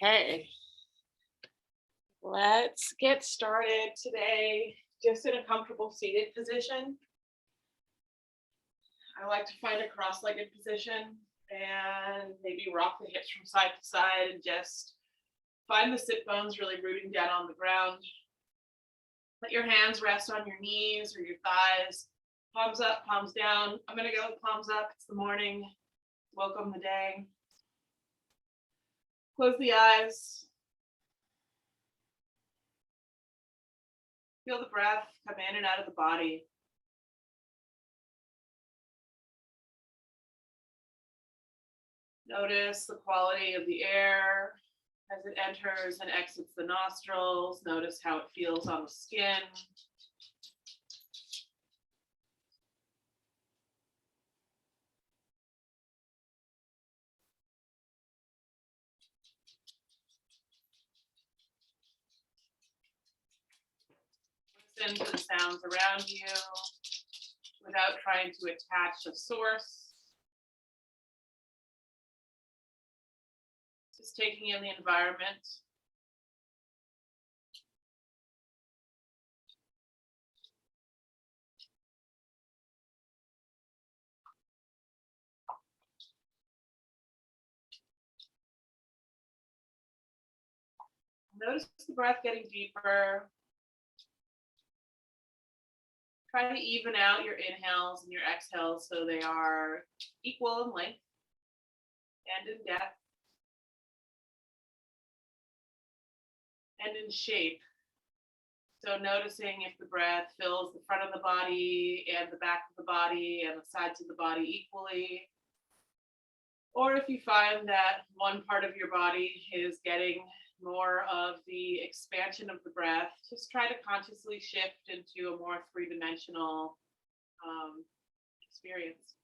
Okay, let's get started today. Just in a comfortable seated position. I like to find a cross-legged position and maybe rock the hips from side to side and just find the sit bones really rooting down on the ground. Let your hands rest on your knees or your thighs. Palms up, palms down. I'm going to go with palms up. It's the morning. Welcome the day. Close the eyes. Feel the breath come in and out of the body. Notice the quality of the air as it enters and exits the nostrils. Notice how it feels on the skin. Listen to the sounds around you without trying to attach a source. Just taking in the environment. Notice the breath getting deeper. Try to even out your inhales and your exhales so they are equal in length and in depth and in shape. So noticing if the breath fills the front of the body and the back of the body and the sides of the body equally. Or if you find that one part of your body is getting more of the expansion of the breath, just try to consciously shift into a more three-dimensional experience.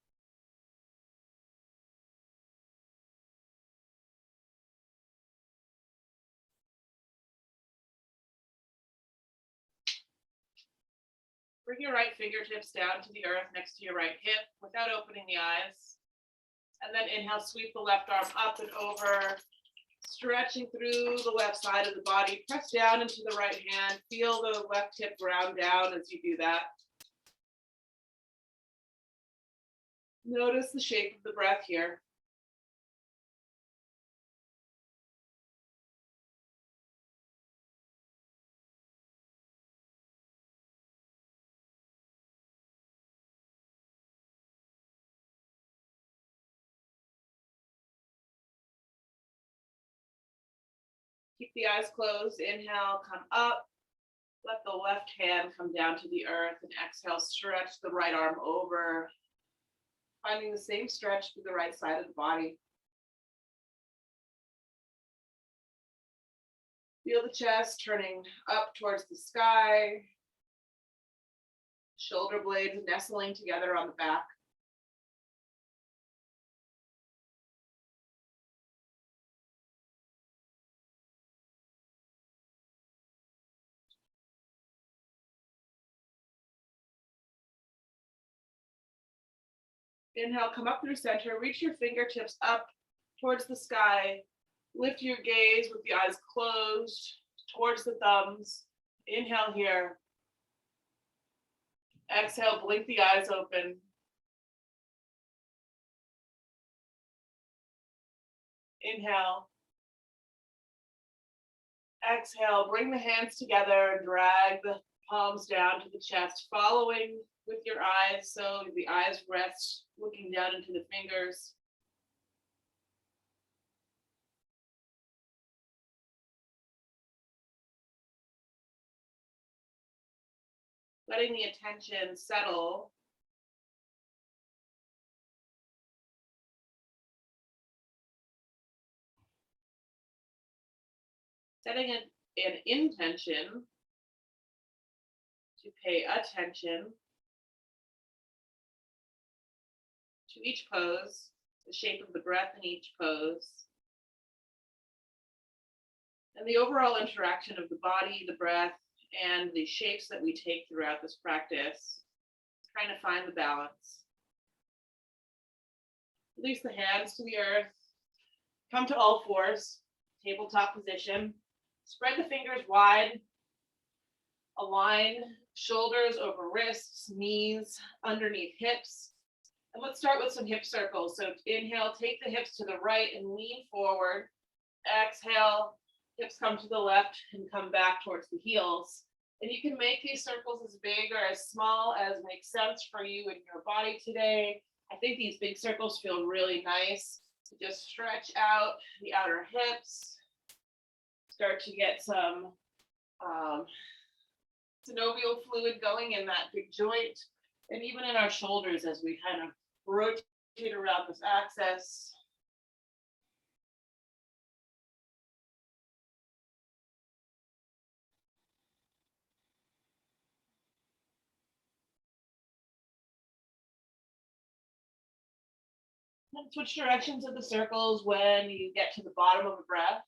Bring your right fingertips down to the earth next to your right hip without opening the eyes. And then inhale, sweep the left arm up and over, stretching through the left side of the body. Press down into the right hand. Feel the left hip ground down as you do that. Notice the shape of the breath here. Keep the eyes closed. Inhale, come up. Let the left hand come down to the earth and exhale, stretch the right arm over, finding the same stretch through the right side of the body. Feel the chest turning up towards the sky, shoulder blades nestling together on the back. Inhale, come up through center, reach your fingertips up towards the sky. Lift your gaze with the eyes closed towards the thumbs. Inhale here. Exhale, blink the eyes open. Inhale. Exhale, bring the hands together, drag the palms down to the chest, following with your eyes so the eyes rest, looking down into the fingers. Letting the attention settle. Setting an intention to pay attention to each pose, the shape of the breath in each pose, and the overall interaction of the body, the breath, and the shapes that we take throughout this practice, trying to find the balance. Release the hands to the earth. Come to all fours. tabletop position. Spread the fingers wide. Align shoulders over wrists, knees, underneath hips. And let's start with some hip circles. So inhale, take the hips to the right and lean forward. Exhale, hips come to the left and come back towards the heels. And you can make these circles as big or as small as makes sense for you and your body today. I think these big circles feel really nice. So just stretch out the outer hips. Start to get some synovial fluid going in that big joint, and even in our shoulders as we kind of rotate around this axis. And switch directions of the circles when you get to the bottom of a breath.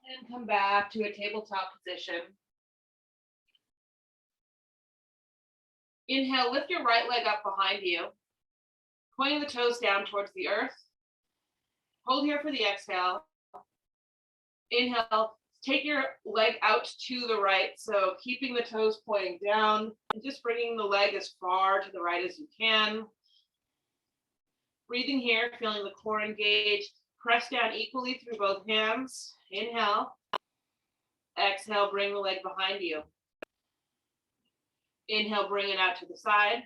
And come back to a tabletop position. Inhale, lift your right leg up behind you, pointing the toes down towards the earth. Hold here for the exhale. Inhale, take your leg out to the right, so keeping the toes pointing down and just bringing the leg as far to the right as you can. Breathing here, feeling the core engaged. Press down equally through both hands. Inhale. Exhale, bring the leg behind you. Inhale, bring it out to the side.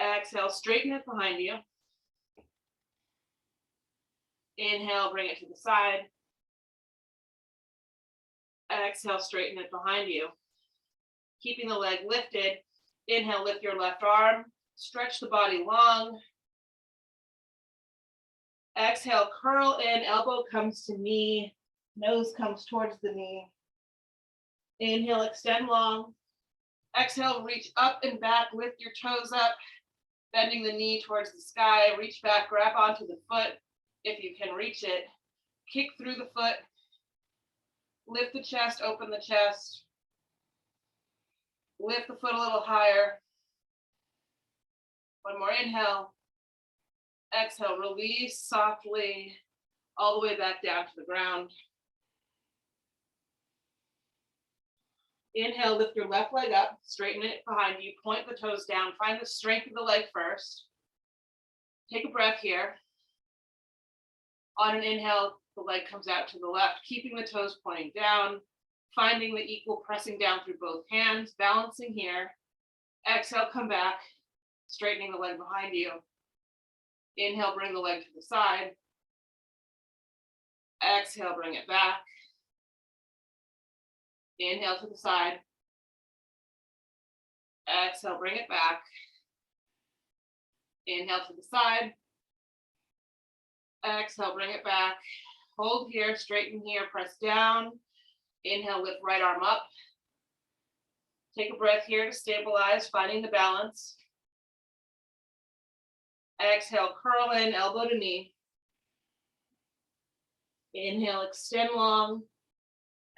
Exhale, straighten it behind you. Inhale, bring it to the side. Exhale, straighten it behind you. Keeping the leg lifted. Inhale, lift your left arm. Stretch the body long. Exhale, curl in, elbow comes to knee, nose comes towards the knee. Inhale, extend long. Exhale, reach up and back, lift your toes up, bending the knee towards the sky. Reach back, grab onto the foot if you can reach it. Kick through the foot. Lift the chest, open the chest. Lift the foot a little higher. One more inhale. Exhale, release softly all the way back down to the ground. Inhale, lift your left leg up, straighten it behind you, point the toes down, find the strength of the leg first. Take a breath here. On an inhale, the leg comes out to the left, keeping the toes pointing down, finding the equal pressing down through both hands, balancing here. Exhale, come back, straightening the leg behind you. Inhale, bring the leg to the side. Exhale, bring it back. Inhale to the side. Exhale, bring it back. Inhale to the side. Exhale, bring it back. Hold here, straighten here, press down. Inhale, lift right arm up. Take a breath here to stabilize, finding the balance. Exhale, curl in, elbow to knee. Inhale, extend long.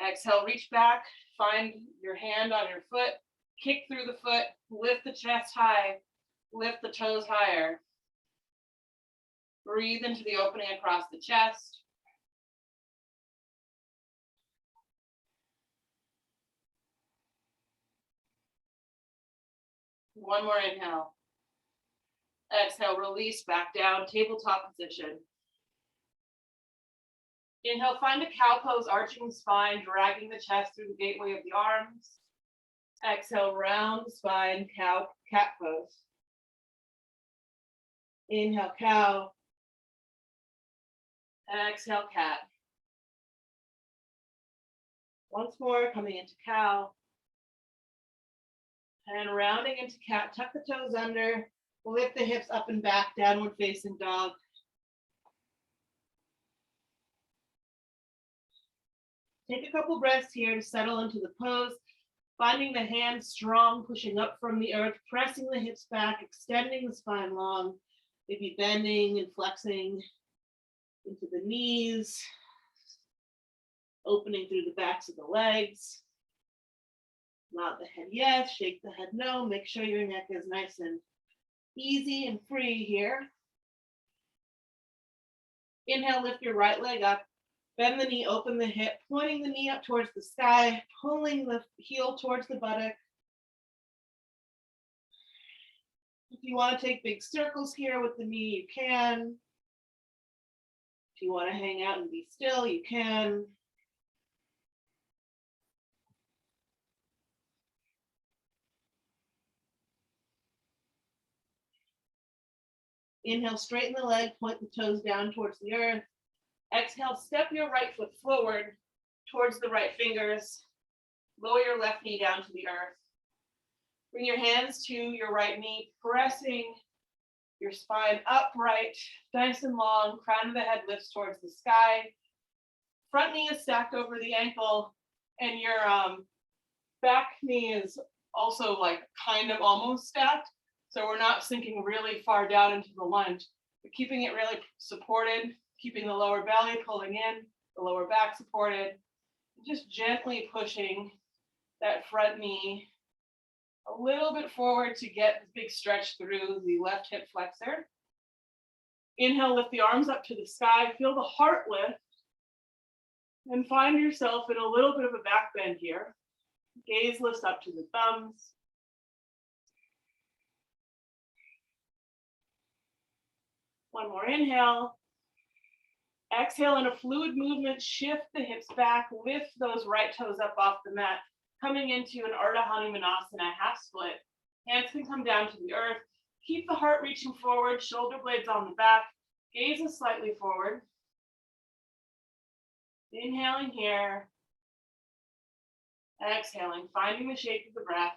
Exhale, reach back, find your hand on your foot, kick through the foot, lift the chest high, lift the toes higher. Breathe into the opening across the chest. One more inhale. Exhale, release back down, tabletop position. Inhale, find a cow pose, arching the spine, dragging the chest through the gateway of the arms. Exhale, round the spine, cow, cat pose. Inhale, cow. Exhale, cat. Once more, coming into cow. And rounding into cat, tuck the toes under, lift the hips up and back, downward facing dog. Take a couple breaths here to settle into the pose, finding the hands strong, pushing up from the earth, pressing the hips back, extending the spine long, maybe bending and flexing into the knees, opening through the backs of the legs. Nod the head yes, shake the head no. Make sure your neck is nice and easy and free here. Inhale, lift your right leg up. Bend the knee, open the hip, pointing the knee up towards the sky, pulling the heel towards the buttock. If you want to take big circles here with the knee, you can. If you want to hang out and be still, you can. Inhale, straighten the leg, point the toes down towards the earth. Exhale, step your right foot forward towards the right fingers. Lower your left knee down to the earth. Bring your hands to your right knee, pressing your spine upright, nice and long. Crown of the head lifts towards the sky. Front knee is stacked over the ankle, and your back knee is also like kind of almost stacked. So we're not sinking really far down into the lunge, but keeping it really supported, keeping the lower belly pulling in, the lower back supported, just gently pushing that front knee a little bit forward to get the big stretch through the left hip flexor. Inhale, lift the arms up to the sky, feel the heart lift, and find yourself in a little bit of a back bend here. Gaze lifts up to the thumbs. One more inhale. Exhale, in a fluid movement, shift the hips back, lift those right toes up off the mat, coming into an Ardha Hanumanasana half split. Hands can come down to the earth. Keep the heart reaching forward, shoulder blades on the back, gaze is slightly forward. Inhaling here. Exhaling, finding the shape of the breath.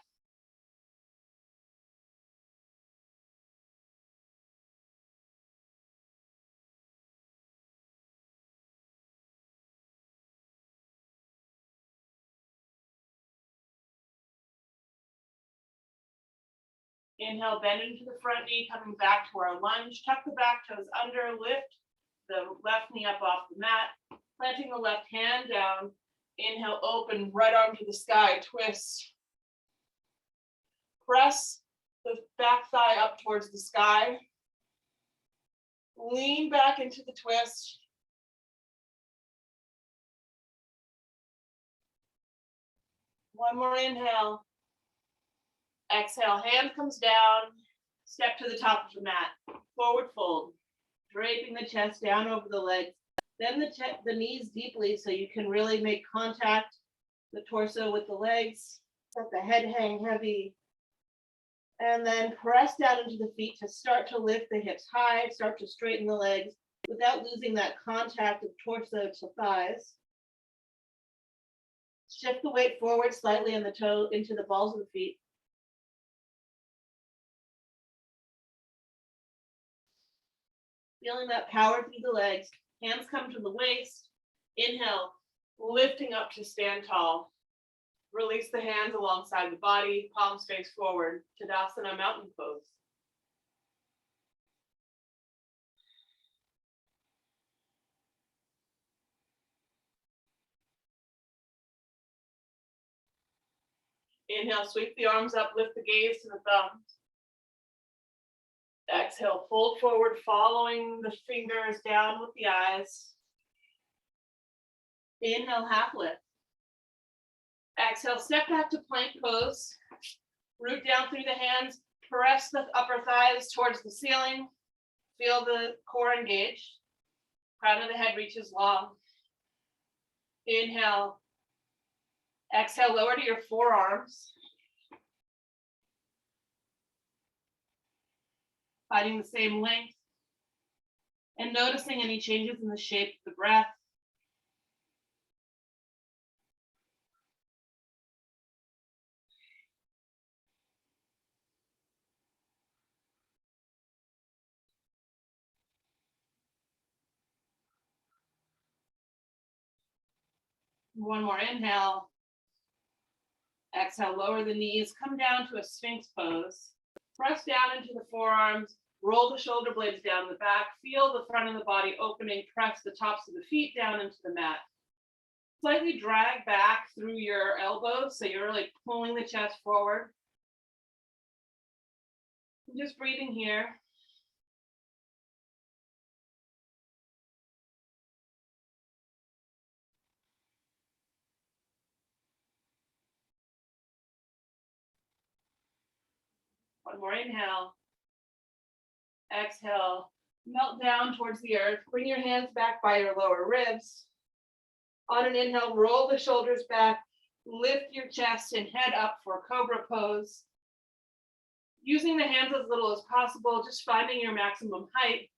Inhale, bend into the front knee, coming back to our lunge. Tuck the back toes under, lift the left knee up off the mat, planting the left hand down. Inhale, open, right arm to the sky, twist. Press the back thigh up towards the sky. Lean back into the twist. One more inhale. Exhale, hand comes down, step to the top of the mat, forward fold, draping the chest down over the legs, bend the knees deeply so you can really make contact, the torso with the legs, let the head hang heavy, and then press down into the feet to start to lift the hips high, start to straighten the legs without losing that contact of torso to thighs. Shift the weight forward slightly in the toe into the balls of the feet. Feeling that power through the legs. Hands come to the waist. Inhale, lifting up to stand tall. Release the hands alongside the body, palms face forward, Tadasana mountain pose. Inhale, sweep the arms up, lift the gaze to the thumbs. Exhale, fold forward, following the fingers down with the eyes. Inhale, half lift. Exhale, step back to plank pose. Root down through the hands, press the upper thighs towards the ceiling. Feel the core engaged. Crown of the head reaches long. Inhale. Exhale, lower to your forearms. Finding the same length. And noticing any changes in the shape of the breath. One more inhale. Exhale, lower the knees, come down to a Sphinx pose. Press down into the forearms, roll the shoulder blades down the back, feel the front of the body opening, press the tops of the feet down into the mat. Slightly drag back through your elbows, so you're really pulling the chest forward. Just breathing here. One more inhale. Exhale, melt down towards the earth. Bring your hands back by your lower ribs. On an inhale, roll the shoulders back, lift your chest and head up for Cobra pose. Using the hands as little as possible, just finding your maximum height.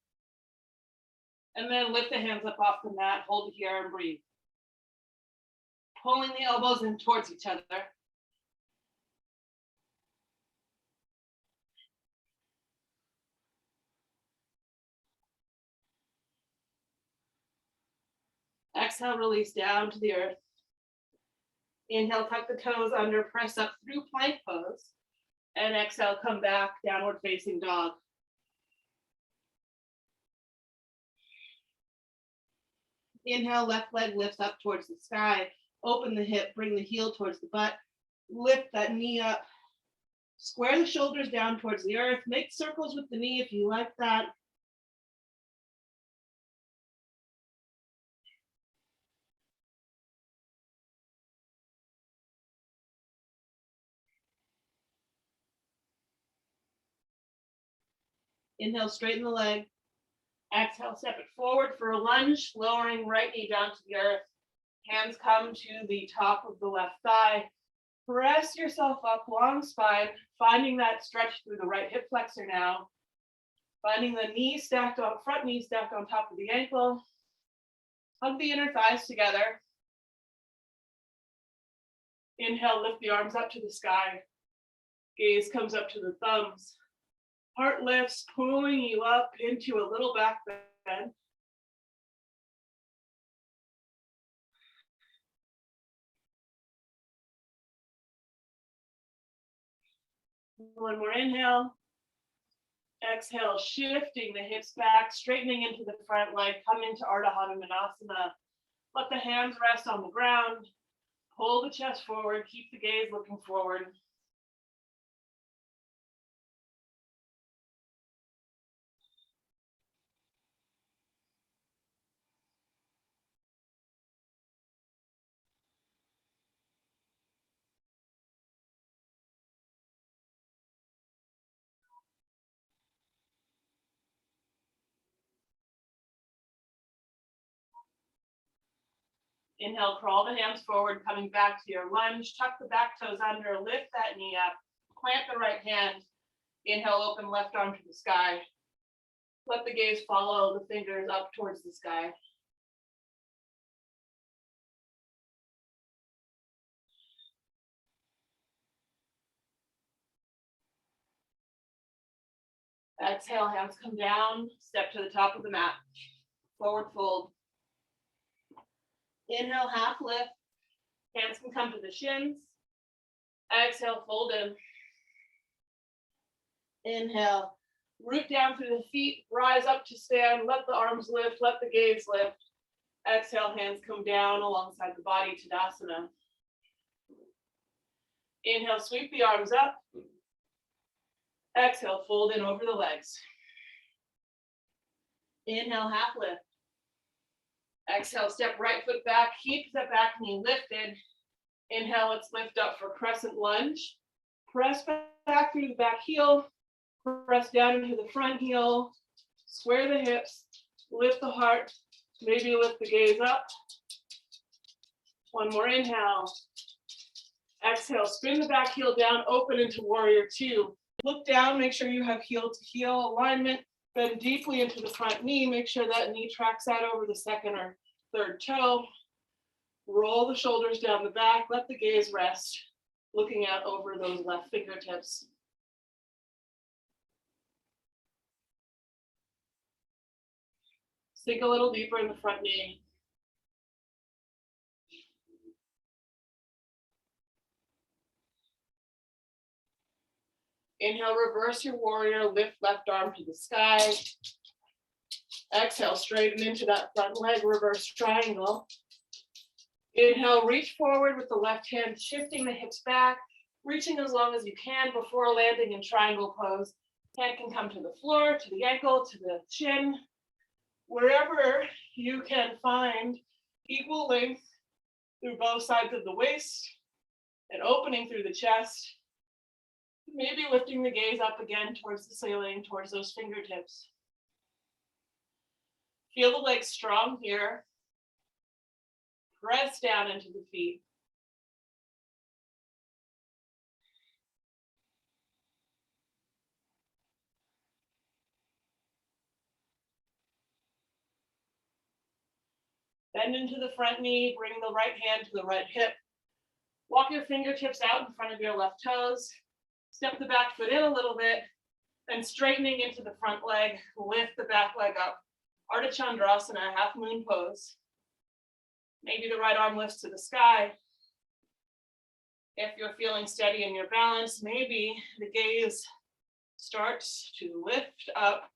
And then lift the hands up off the mat, hold it here and breathe. Pulling the elbows in towards each other. Exhale, release down to the earth. Inhale, tuck the toes under, press up through plank pose. And exhale, come back, downward facing dog. Inhale, left leg lifts up towards the sky. Open the hip, bring the heel towards the butt. Lift that knee up. Square the shoulders down towards the earth. Make circles with the knee if you like that. Inhale, straighten the leg. Exhale, step it forward for a lunge, lowering right knee down to the earth. Hands come to the top of the left thigh. Press yourself up, long spine, finding that stretch through the right hip flexor now. Finding the knee stacked on, front knee stacked on top of the ankle. Hug the inner thighs together. Inhale, lift the arms up to the sky. Gaze comes up to the thumbs. Heart lifts, pulling you up into a little back bend. One more inhale. Exhale, shifting the hips back, straightening into the front leg, come into Ardha Hanumanasana. Let the hands rest on the ground. Pull the chest forward, keep the gaze looking forward. Inhale, crawl the hands forward, coming back to your lunge. Tuck the back toes under, lift that knee up, plant the right hand. Inhale, open left arm to the sky. Let the gaze follow the fingers up towards the sky. Exhale, hands come down, step to the top of the mat. Forward fold. Inhale, half lift. Hands can come to the shins. Exhale, fold in. Inhale, root down through the feet, rise up to stand, let the arms lift, let the gaze lift. Exhale, hands come down alongside the body, Tadasana. Inhale, sweep the arms up. Exhale, fold in over the legs. Inhale, half lift. Exhale, step right foot back, keep the back knee lifted. Inhale, let's lift up for crescent lunge. Press back through the back heel. Press down into the front heel. Square the hips. Lift the heart. Maybe lift the gaze up. One more inhale. Exhale, spin the back heel down, open into warrior two. Look down, make sure you have heel to heel alignment. Bend deeply into the front knee. Make sure that knee tracks out over the second or third toe. Roll the shoulders down the back. Let the gaze rest, looking out over those left fingertips. Sink a little deeper in the front knee. Inhale, reverse your warrior, lift left arm to the sky. Exhale, straighten into that front leg, reverse triangle. Inhale, reach forward with the left hand, shifting the hips back, reaching as long as you can before landing in triangle pose. Hand can come to the floor, to the ankle, to the shin, wherever you can find equal length through both sides of the waist and opening through the chest. Maybe lifting the gaze up again towards the ceiling, towards those fingertips. Feel the legs strong here. Press down into the feet. Bend into the front knee, bring the right hand to the right hip. Walk your fingertips out in front of your left toes. Step the back foot in a little bit, and straightening into the front leg, lift the back leg up. Ardha Chandrasana, half moon pose. Maybe the right arm lifts to the sky. If you're feeling steady in your balance, maybe the gaze starts to lift up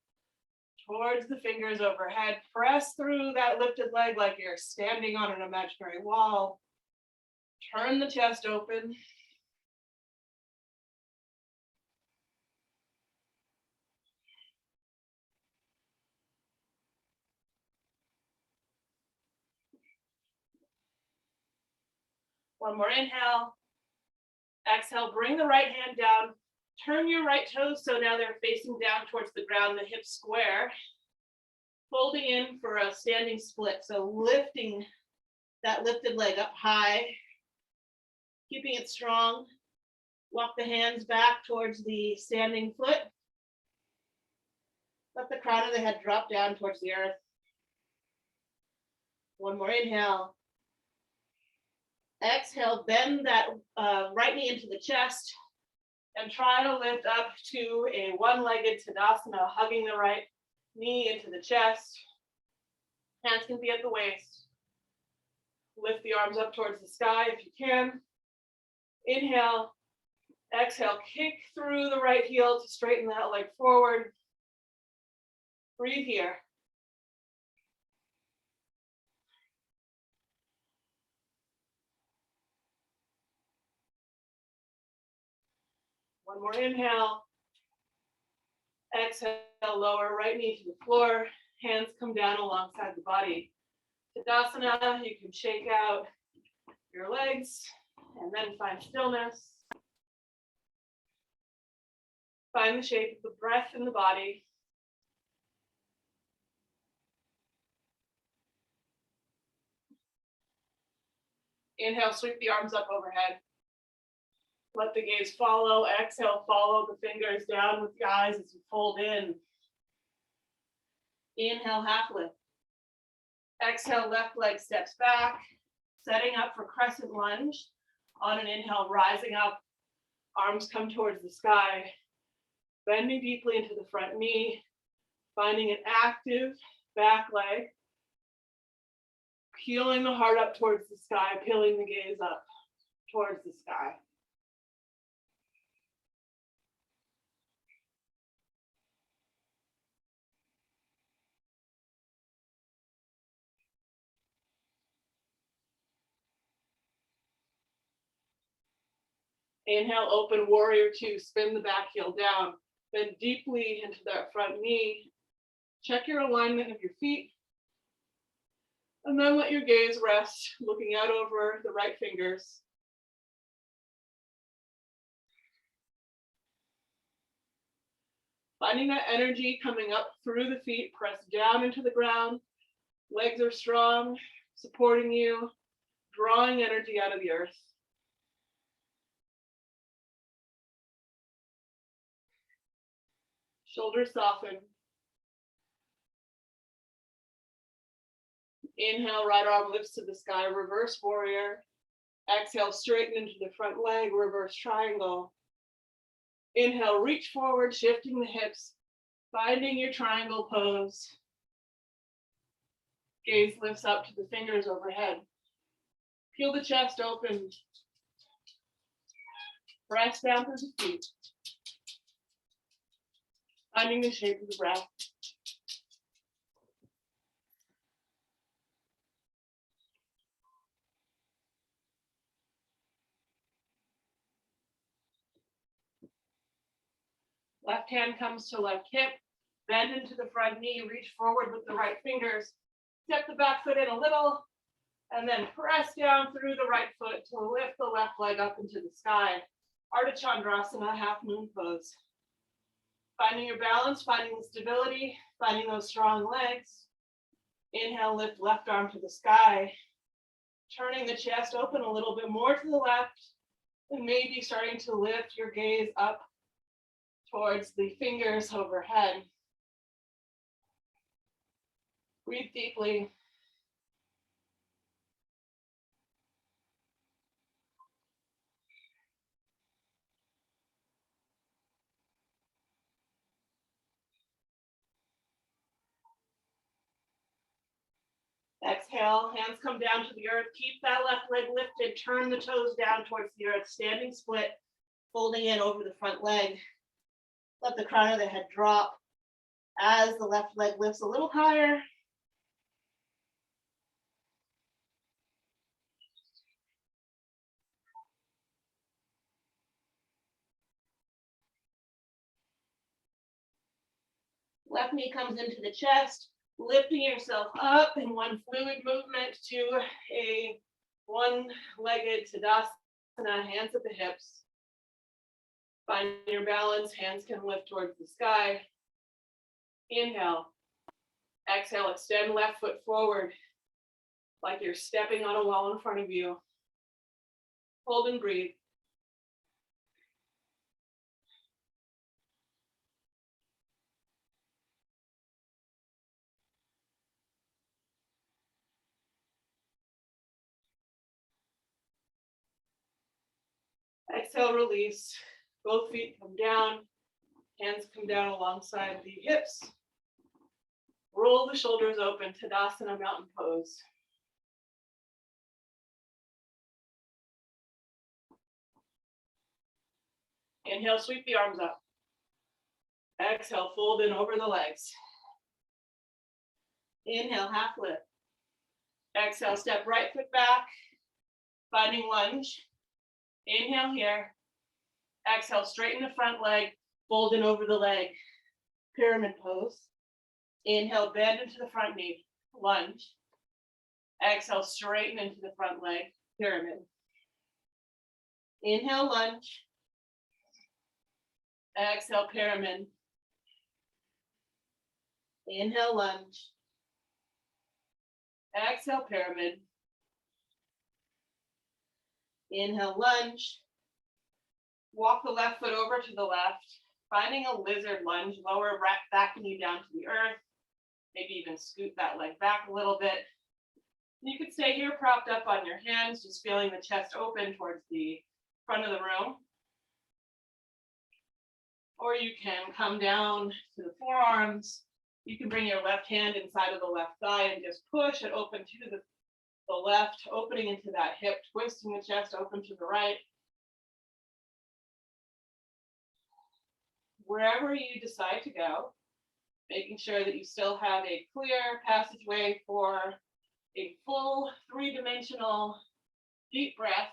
towards the fingers overhead. Press through that lifted leg like you're standing on an imaginary wall. Turn the chest open. One more inhale. Exhale, bring the right hand down. Turn your right toes so now they're facing down towards the ground, the hips square. Folding in for a standing split. So lifting that lifted leg up high, keeping it strong. Walk the hands back towards the standing foot. Let the crown of the head drop down towards the earth. One more inhale. Exhale, bend that right knee into the chest and try to lift up to a one-legged Tadasana, hugging the right knee into the chest. Hands can be at the waist. Lift the arms up towards the sky if you can. Inhale. Exhale, kick through the right heel to straighten that leg forward. Breathe here. One more inhale. Exhale, lower right knee to the floor. Hands come down alongside the body. Tadasana, you can shake out your legs and then find stillness. Find the shape of the breath in the body. Inhale, sweep the arms up overhead. Let the gaze follow. Exhale, follow the fingers down with the eyes as you fold in. Inhale, half lift. Exhale, left leg steps back, setting up for crescent lunge. On an inhale, rising up, arms come towards the sky, bending deeply into the front knee, finding an active back leg, peeling the heart up towards the sky, peeling the gaze up towards the sky. Inhale, open warrior two, spin the back heel down, bend deeply into that front knee. Check your alignment of your feet. And then let your gaze rest, looking out over the right fingers. Finding that energy coming up through the feet, press down into the ground. Legs are strong, supporting you, drawing energy out of the earth. Shoulders soften. Inhale, right arm lifts to the sky, reverse warrior. Exhale, straighten into the front leg, reverse triangle. Inhale, reach forward, shifting the hips, finding your triangle pose. Gaze lifts up to the fingers overhead. Peel the chest open. Press down through the feet. Finding the shape of the breath. Left hand comes to left hip, bend into the front knee, reach forward with the right fingers, step the back foot in a little, and then press down through the right foot to lift the left leg up into the sky. Ardha Chandrasana, half moon pose. Finding your balance, finding the stability, finding those strong legs. Inhale, lift left arm to the sky. Turning the chest open a little bit more to the left, and maybe starting to lift your gaze up towards the fingers overhead. Breathe deeply. Exhale, hands come down to the earth. Keep that left leg lifted. Turn the toes down towards the earth. Standing split, folding in over the front leg. Let the crown of the head drop as the left leg lifts a little higher. Left knee comes into the chest, lifting yourself up in one fluid movement to a one-legged Tadasana, hands at the hips. Find your balance, hands can lift towards the sky. Inhale. Exhale, extend left foot forward like you're stepping on a wall in front of you. Hold and breathe. Exhale, release. Both feet come down. Hands come down alongside the hips. Roll the shoulders open, Tadasana, mountain pose. Inhale, sweep the arms up. Exhale, fold in over the legs. Inhale, half lift. Exhale, step right foot back, finding lunge. Inhale here. Exhale, straighten the front leg, fold in over the leg. Pyramid pose. Inhale, bend into the front knee, lunge. Exhale, straighten into the front leg, pyramid. Inhale, lunge. Exhale, pyramid. Inhale, lunge. Exhale, pyramid. Inhale, lunge. Walk the left foot over to the left, finding a lizard lunge, lower back knee down to the earth. Maybe even scoot that leg back a little bit. You could stay here propped up on your hands, just feeling the chest open towards the front of the room. Or you can come down to the forearms. You can bring your left hand inside of the left thigh and just push it open to the left, opening into that hip, twisting the chest open to the right. Wherever you decide to go, making sure that you still have a clear passageway for a full three-dimensional deep breath.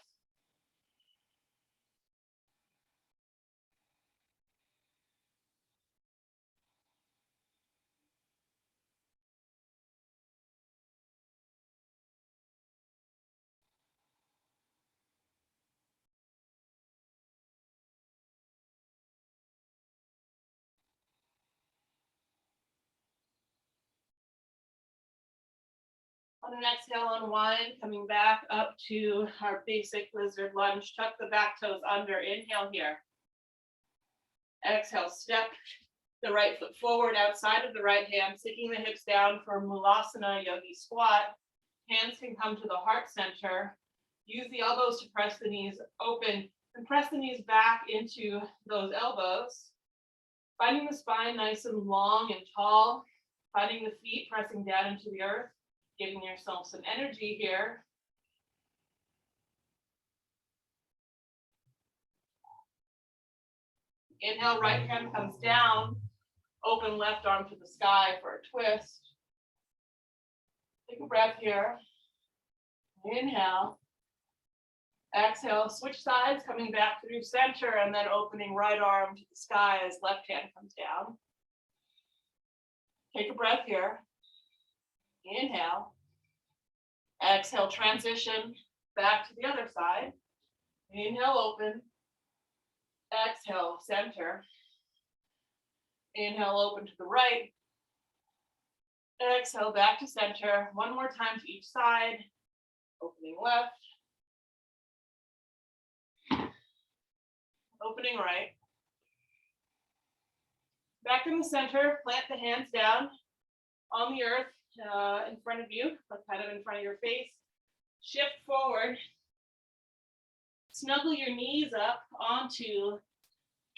On an exhale, unwind, coming back up to our basic lizard lunge. Tuck the back toes under. Inhale here. Exhale, step the right foot forward outside of the right hand, sinking the hips down for Mulasana Yogi Squat. Hands can come to the heart center. Use the elbows to press the knees open and press the knees back into those elbows. Finding the spine nice and long and tall. Finding the feet pressing down into the earth. Giving yourself some energy here. Inhale, right hand comes down. Open left arm to the sky for a twist. Take a breath here. Inhale. Exhale, switch sides, coming back through center and then opening right arm to the sky as left hand comes down. Take a breath here. Inhale. Exhale, transition back to the other side. Inhale, open. Exhale, center. Inhale, open to the right. Exhale, back to center. One more time to each side. Opening left. Opening right. Back in the center, plant the hands down on the earth in front of you, like kind of in front of your face. Shift forward. Snuggle your knees up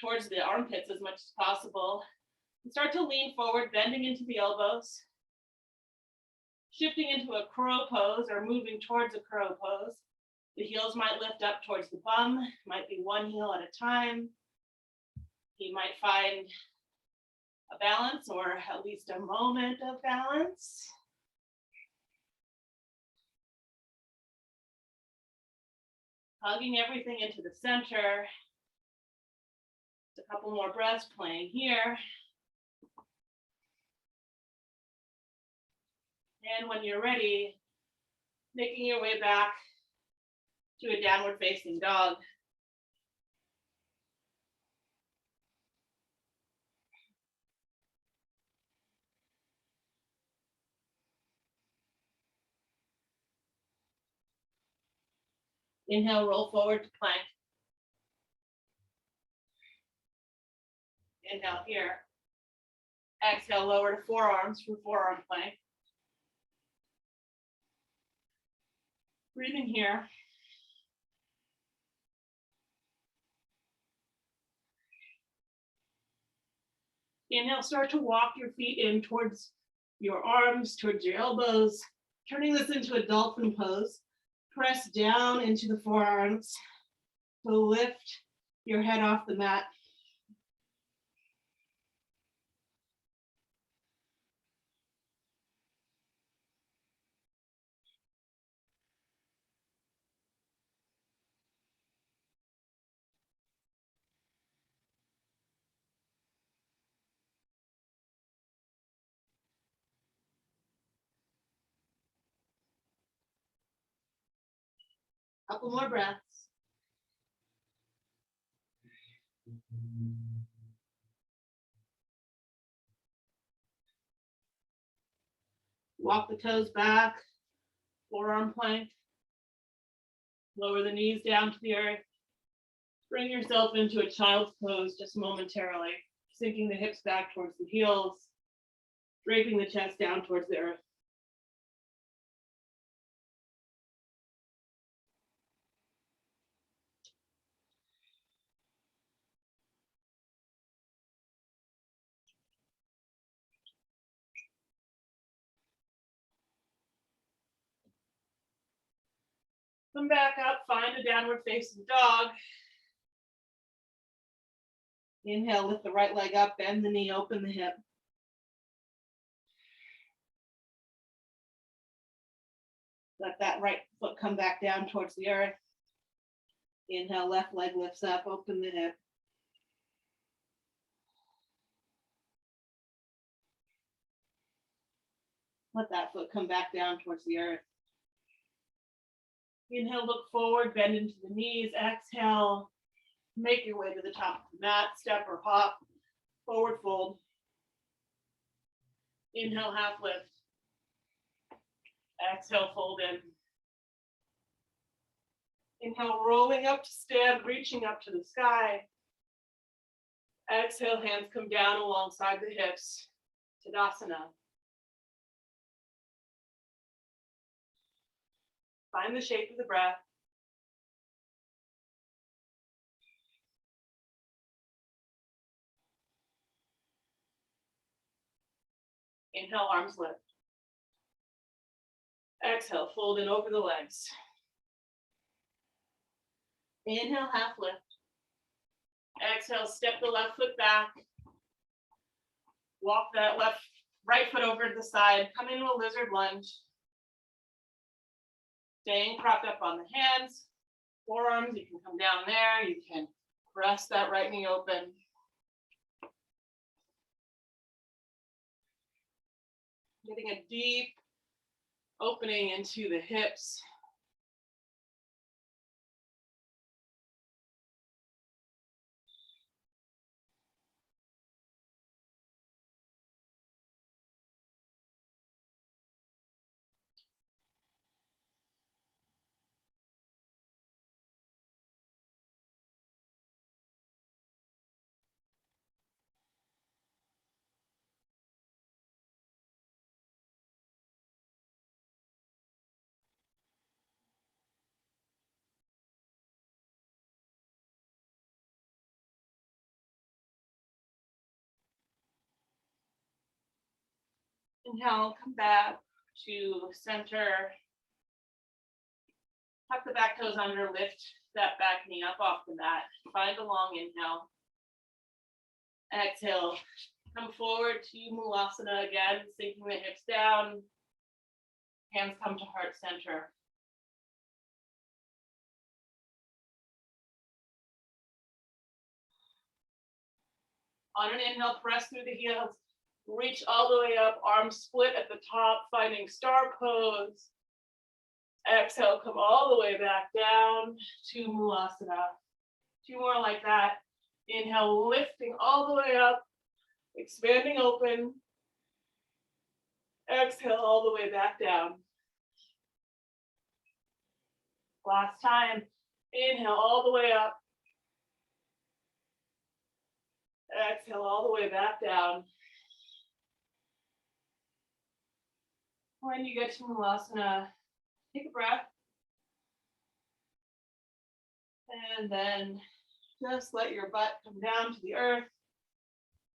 towards the armpits as much as possible. And start to lean forward, bending into the elbows. Shifting into a crow pose or moving towards a crow pose. The heels might lift up towards the bum, might be one heel at a time. You might find a balance or at least a moment of balance. Hugging everything into the center. Just a couple more breaths playing here. And when you're ready, making your way back to a downward facing dog. Inhale, roll forward to plank. Inhale here. Exhale, lower to forearms for forearm plank. Breathing here. Inhale, start to walk your feet in towards your arms, towards your elbows, turning this into a dolphin pose. Press down into the forearms to lift your head off the mat. Couple more breaths. Walk the toes back, forearm plank. Lower the knees down to the earth. Bring yourself into a child's pose just momentarily, sinking the hips back towards the heels, draping the chest down towards the earth. Come back up, find a downward facing dog. Inhale, lift the right leg up, bend the knee, open the hip. Let that right foot come back down towards the earth. Inhale, left leg lifts up, open the hip. Let that foot come back down towards the earth. Inhale, look forward, bend into the knees. Exhale, make your way to the top of the mat, step or hop, forward fold. Inhale, half lift. Exhale, fold in. Inhale, rolling up to stand, reaching up to the sky. Exhale, hands come down alongside the hips. Tadasana. Find the shape of the breath. Inhale, arms lift. Exhale, fold in over the legs. Inhale, half lift. Exhale, step the left foot back. Walk that right foot over to the side, come into a lizard lunge. Staying propped up on the hands, forearms, you can come down there, you can press that right knee open. Getting a deep opening into the hips. Inhale, come back to center. Tuck the back toes under, lift that back knee up off the mat. Find a long inhale. Exhale, come forward to Mulasana again, sinking the hips down. Hands come to heart center. On an inhale, press through the heels. Reach all the way up, arms split at the top, finding star pose. Exhale, come all the way back down to Mulasana. 2 more like that. Inhale, lifting all the way up, expanding open. Exhale, all the way back down. Last time. Inhale, all the way up. Exhale, all the way back down. When you get to Mulasana, take a breath. And then just let your butt come down to the earth.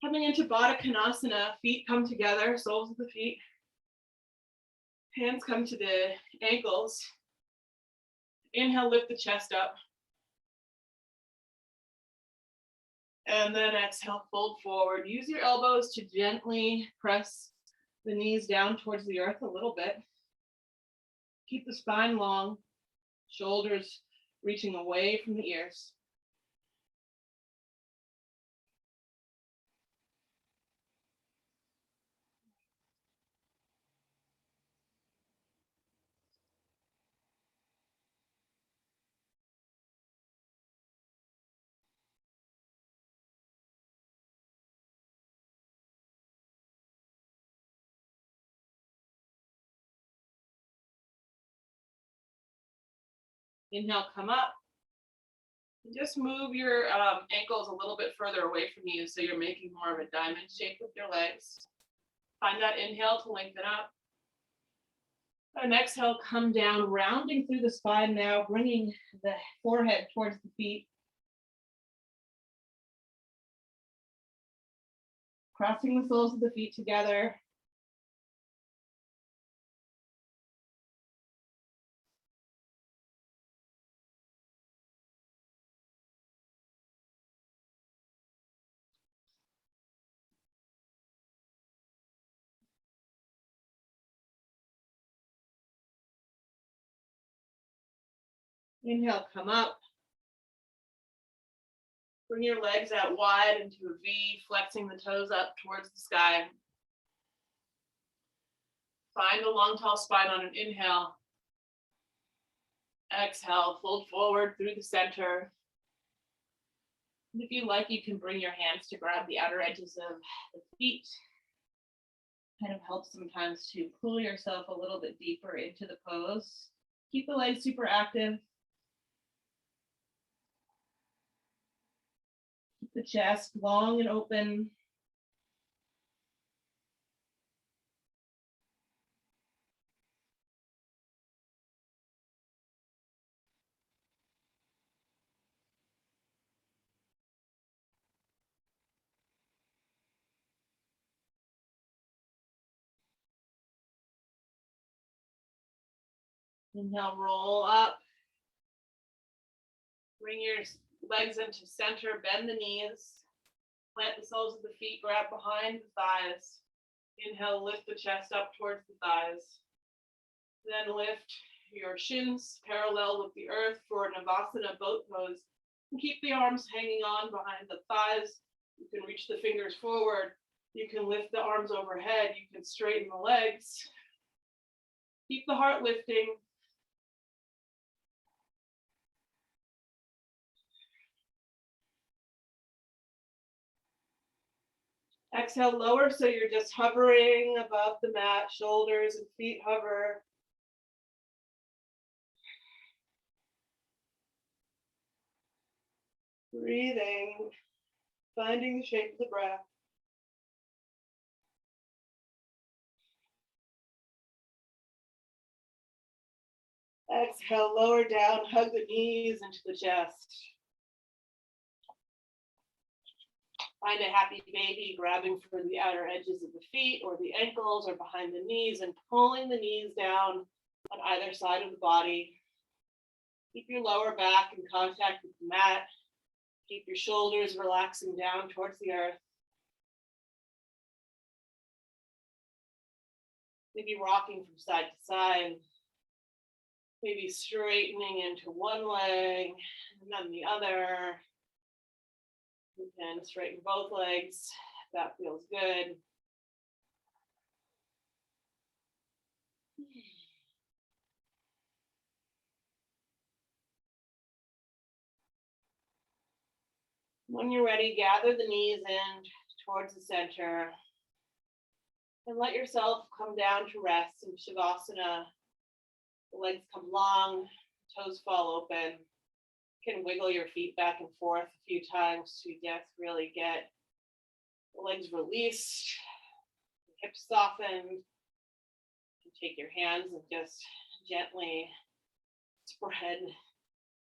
Coming into Baddha Konasana, feet come together, soles of the feet. Hands come to the ankles. Inhale, lift the chest up. And then exhale, fold forward. Use your elbows to gently press the knees down towards the earth a little bit. Keep the spine long, shoulders reaching away from the ears. Inhale, come up. Just move your ankles a little bit further away from you so you're making more of a diamond shape with your legs. Find that inhale to lengthen up. And exhale, come down, rounding through the spine now, bringing the forehead towards the feet. Crossing the soles of the feet together. Inhale, come up. Bring your legs out wide into a V, flexing the toes up towards the sky. Find a long, tall spine on an inhale. Exhale, fold forward through the center. And if you like, you can bring your hands to grab the outer edges of the feet. Kind of helps sometimes to pull yourself a little bit deeper into the pose. Keep the legs super active. Keep the chest long and open. Inhale, roll up. Bring your legs into center, bend the knees. Plant the soles of the feet, grab behind the thighs. Inhale, lift the chest up towards the thighs. Then lift your shins parallel with the earth for Navasana boat pose. And keep the arms hanging on behind the thighs. You can reach the fingers forward. You can lift the arms overhead. You can straighten the legs. Keep the heart lifting. Exhale, lower, so you're just hovering above the mat, shoulders and feet hover. Breathing, finding the shape of the breath. Exhale, lower down, hug the knees into the chest. Find a happy baby, grabbing for the outer edges of the feet or the ankles or behind the knees and pulling the knees down on either side of the body. Keep your lower back in contact with the mat. Keep your shoulders relaxing down towards the earth. Maybe rocking from side to side. Maybe straightening into one leg and then the other. You can straighten both legs. That feels good. When you're ready, gather the knees in towards the center and let yourself come down to rest in Shavasana. The legs come long, toes fall open. You can wiggle your feet back and forth a few times to just really get the legs released, the hips softened. You take your hands and just gently spread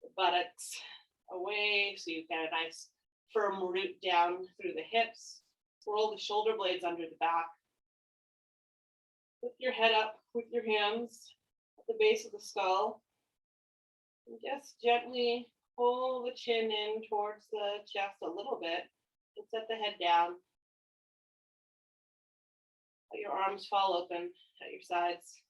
the buttocks away so you get a nice firm root down through the hips. Roll the shoulder blades under the back. Lift your head up with your hands at the base of the skull. And just gently pull the chin in towards the chest a little bit and set the head down. Let your arms fall open at your sides.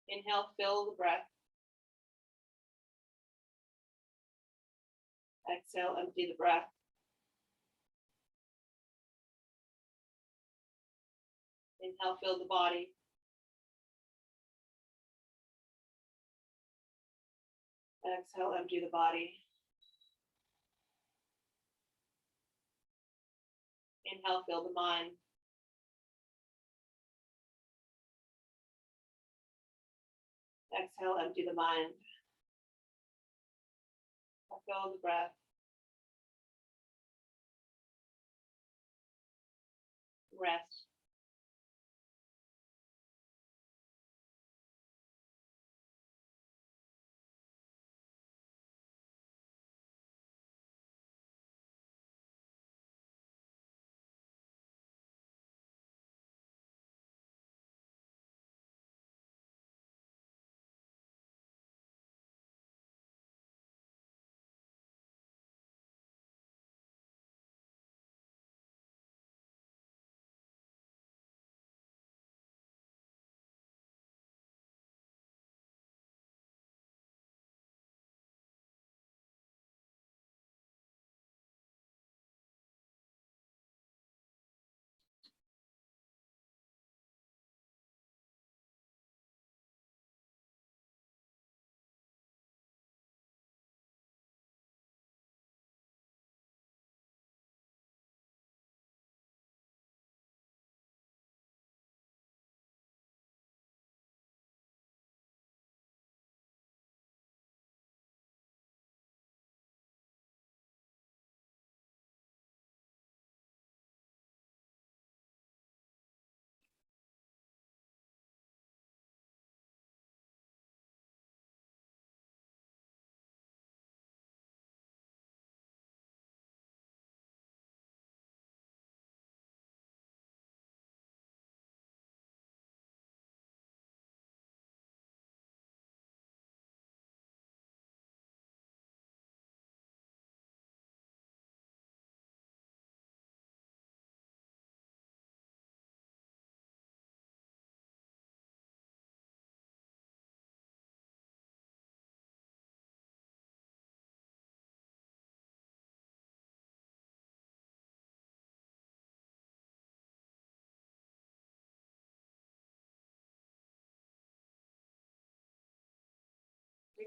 Inhale, fill the breath. Exhale, empty the breath. Inhale, fill the body. Exhale, empty the body. Inhale, fill the mind. Exhale, empty the mind. Let go of the breath. Rest.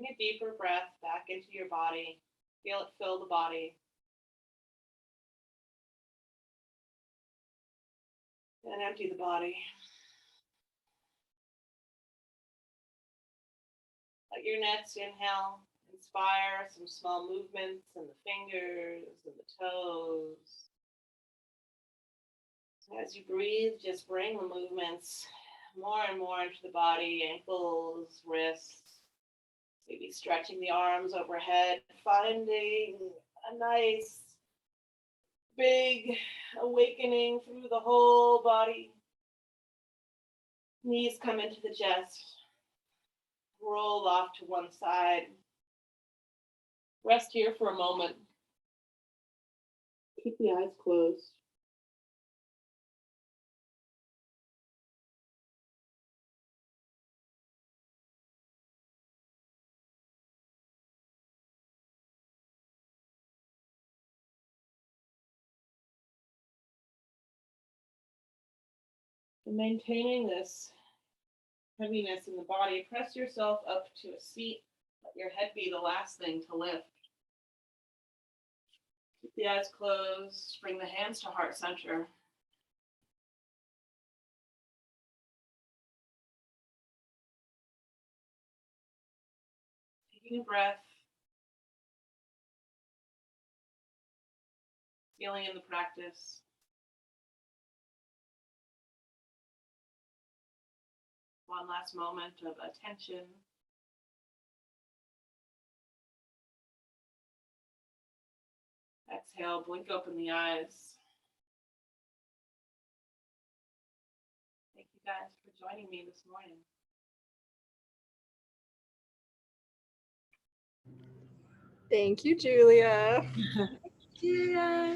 Bring a deeper breath back into your body. Feel it fill the body. And empty the body. Let your next inhale inspire some small movements in the fingers and the toes. As you breathe, just bring the movements more and more into the body, ankles, wrists, maybe stretching the arms overhead, finding a nice big awakening through the whole body. Knees come into the chest, roll off to one side. Rest here for a moment. Keep the eyes closed. And maintaining this heaviness in the body, press yourself up to a seat. Let your head be the last thing to lift. Keep the eyes closed. Bring the hands to heart center. Taking a breath. Feeling in the practice. One last moment of attention. Exhale, blink open the eyes. Thank you guys for joining me this morning. Thank you, Julia. Yeah.